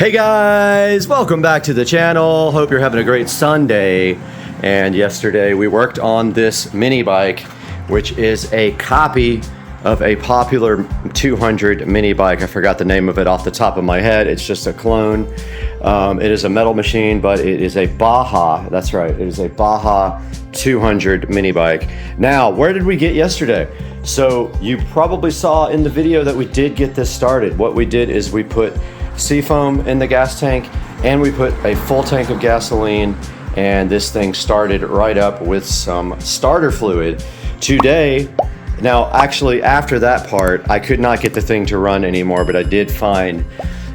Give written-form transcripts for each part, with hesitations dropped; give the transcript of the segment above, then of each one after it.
Hey guys, welcome back to the channel. Hope you're having a great Sunday. And yesterday we worked on this mini bike, which is a copy of a popular 200 mini bike. I forgot the name of it off the top of my head. It's just a clone. It is a metal machine, but it is a Baja. That's right, it is a Baja 200 mini bike. Now, where did we get yesterday? So you probably saw in the video that we did get this started. What we did is we put seafoam in the gas tank and we put a full tank of gasoline, and this thing started right up with some starter fluid. Today, now actually after that part, I could not get the thing to run anymore, but I did find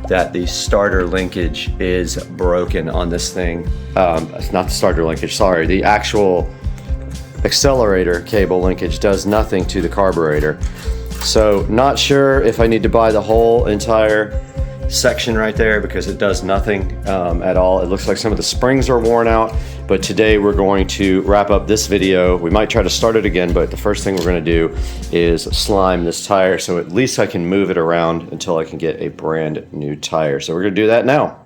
that the starter linkage is broken on this thing. It's not the starter linkage, sorry. The actual accelerator cable linkage does nothing to the carburetor. So not sure if I need to buy the whole entire section right there because it does nothing at all. It looks like some of the springs are worn out, but today we're going to wrap up this video. We might try to start it again, but the first thing we're going to do is slime this tire so at least I can move it around until I can get a brand new tire. So we're going to do that now.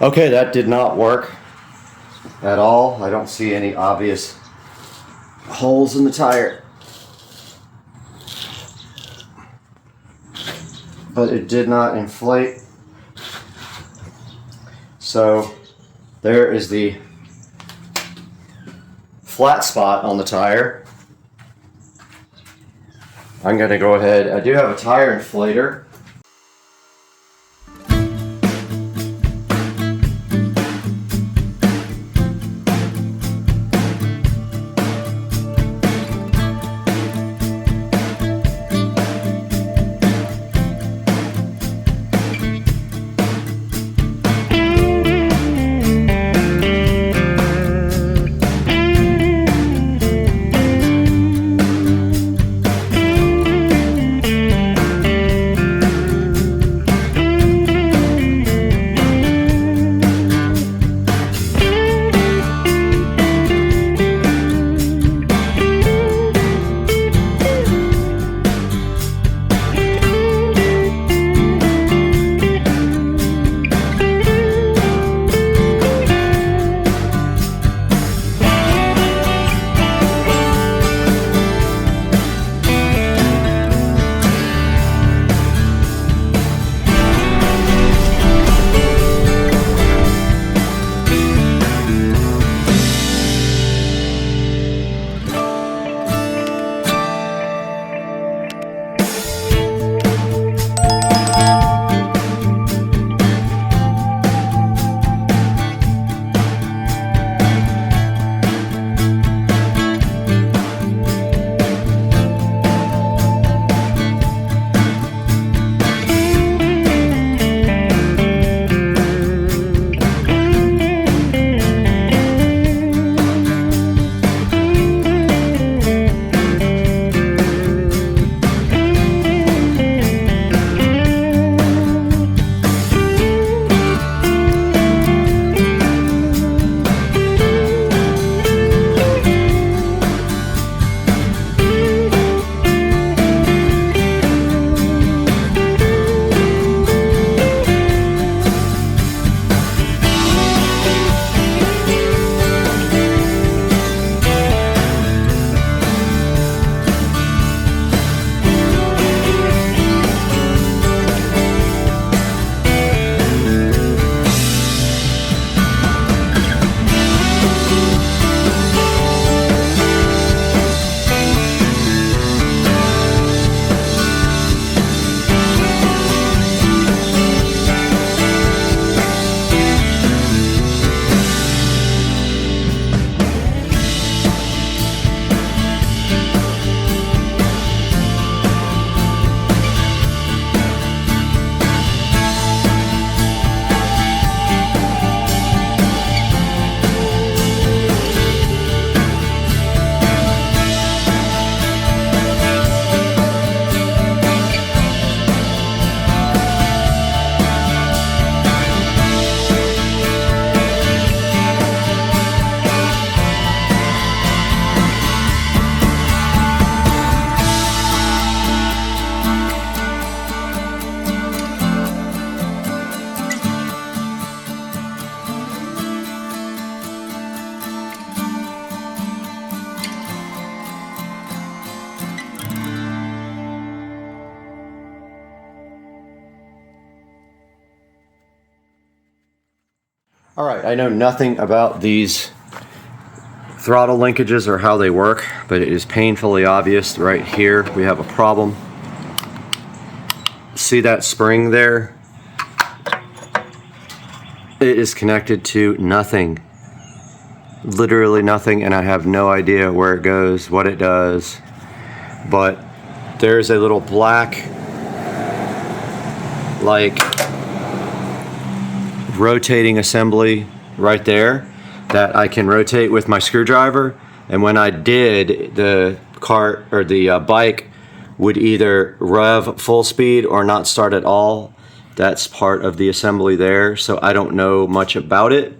Okay, that did not work at all. I don't see any obvious holes in the tire. But it did not inflate. So there is the flat spot on the tire. I'm going to go ahead. I do have a tire inflator. All right, I know nothing about these throttle linkages or how they work, but it is painfully obvious right here we have a problem. See that spring there? It is connected to nothing. Literally nothing, and I have no idea where it goes, what it does. But there's a little black, like, rotating assembly right there that I can rotate with my screwdriver. And when I did, the cart or the bike would either rev full speed or not start at all. That's part of the assembly there, so I don't know much about it.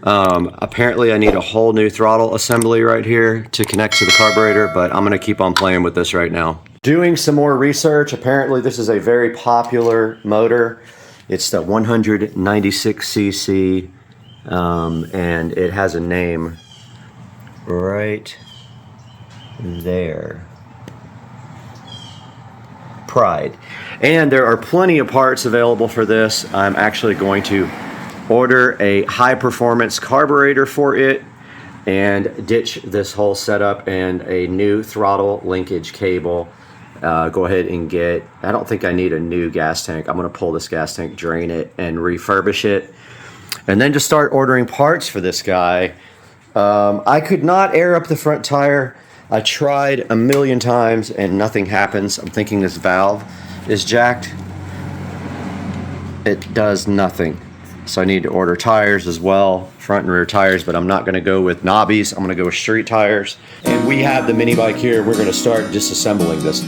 Apparently I need a whole new throttle assembly right here to connect to the carburetor, but I'm gonna keep on playing with this right now. Doing some more research, apparently this is a very popular motor. It's the 196cc, and it has a name right there. Pride. And there are plenty of parts available for this. I'm actually going to order a high performance carburetor for it and ditch this whole setup and a new throttle linkage cable. Go ahead and get, I don't think I need a new gas tank. I'm going to pull this gas tank, drain it, and refurbish it. And then just start ordering parts for this guy. I could not air up the front tire. I tried a million times and nothing happens. I'm thinking this valve is jacked. It does nothing. So I need to order tires as well, front and rear tires, but I'm not going to go with knobbies. I'm going to go with street tires. And we have the mini bike here. We're going to start disassembling this.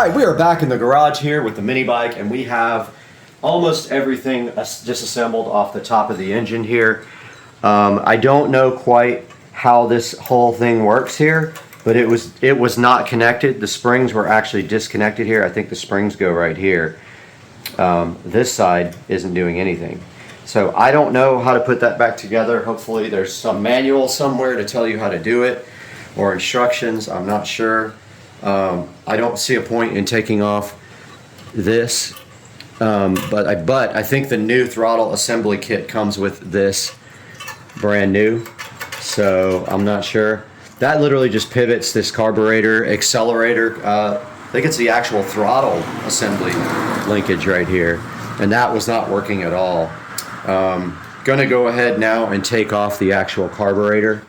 All right, we are back in the garage here with the mini bike, and we have almost everything disassembled off the top of the engine here. I don't know quite how this whole thing works here, but it was not connected. The springs were actually disconnected here. I think the springs go right here. This side isn't doing anything. So I don't know how to put that back together. Hopefully there's some manual somewhere to tell you how to do it, or instructions. I'm not sure. I don't see a point in taking off this, but I think the new throttle assembly kit comes with this brand new, so I'm not sure. That literally just pivots this carburetor, accelerator. I think it's the actual throttle assembly linkage right here, and that was not working at all. Gonna go ahead now and take off the actual carburetor.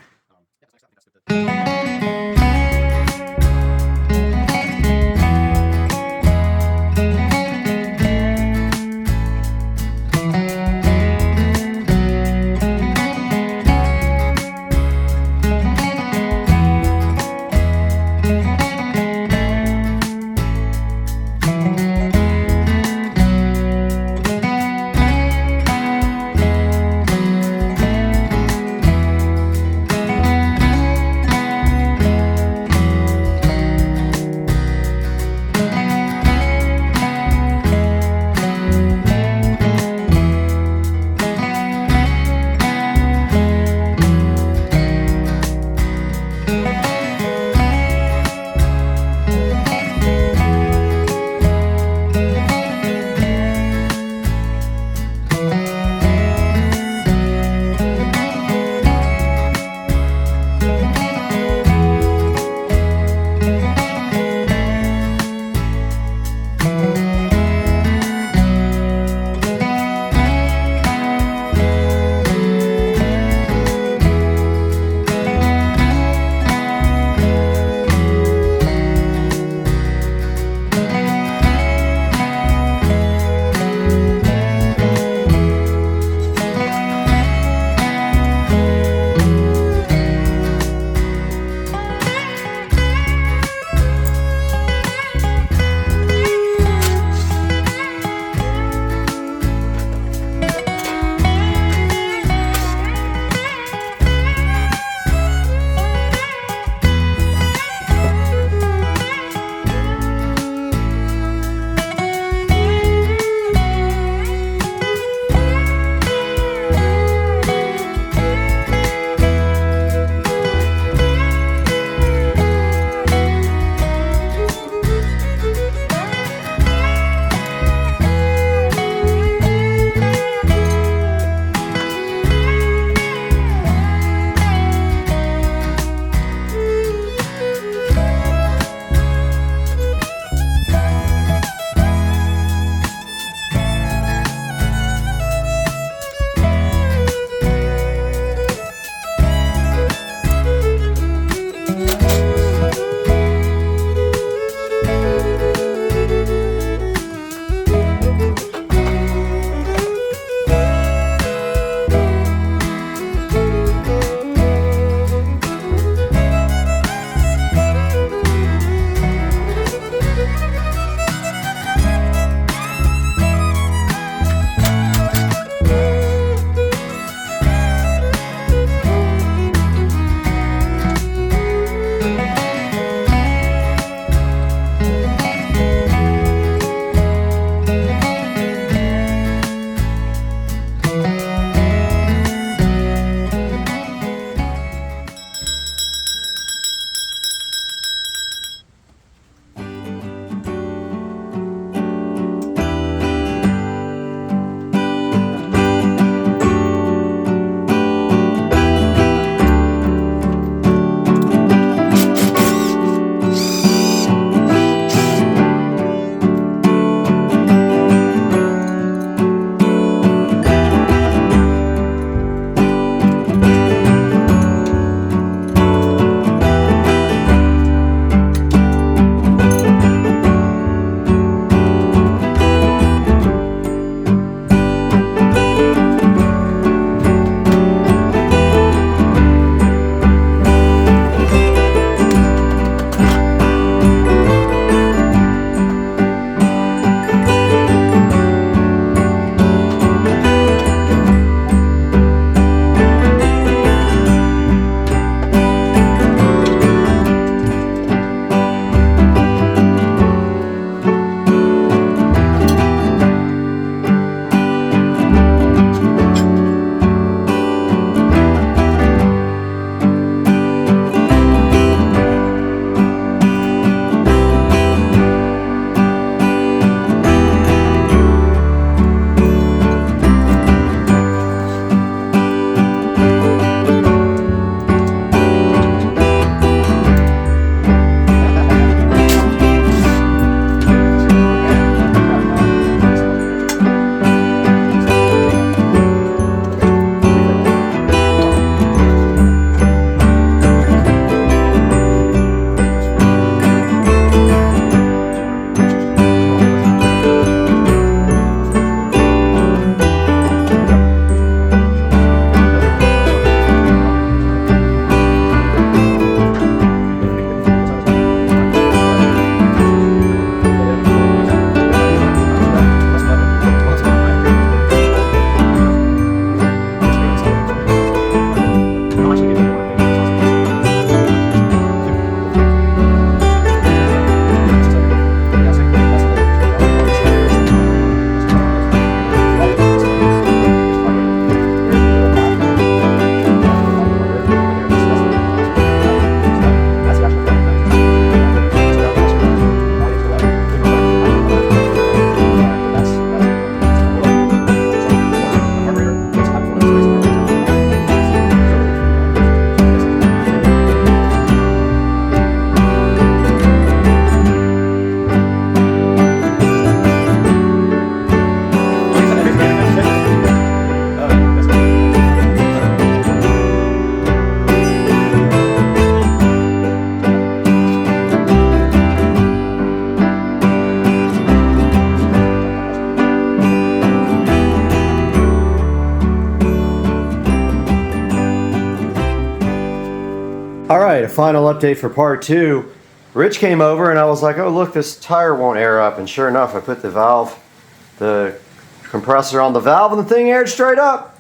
right, a final update for part 2. Rich came over and I was like, oh look, this tire won't air up, and sure enough I put the compressor on the valve and the thing aired straight up.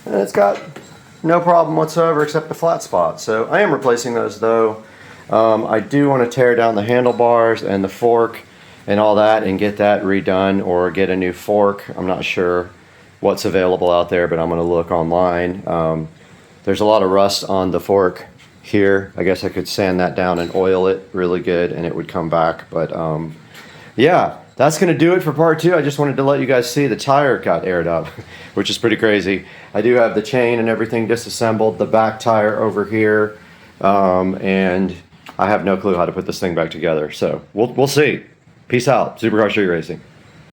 And it's got no problem whatsoever except the flat spot. So I am replacing those though. I do want to tear down the handlebars and the fork and all that and get that redone, or get a new fork. I'm not sure what's available out there, but I'm going to look online. There's a lot of rust on the fork here. I guess I could sand that down and oil it really good and it would come back. But yeah, that's going to do it for part 2. I just wanted to let you guys see the tire got aired up, which is pretty crazy. I do have the chain and everything disassembled, the back tire over here, and I have no clue how to put this thing back together. So we'll see. Peace out. Supercar Street Racing.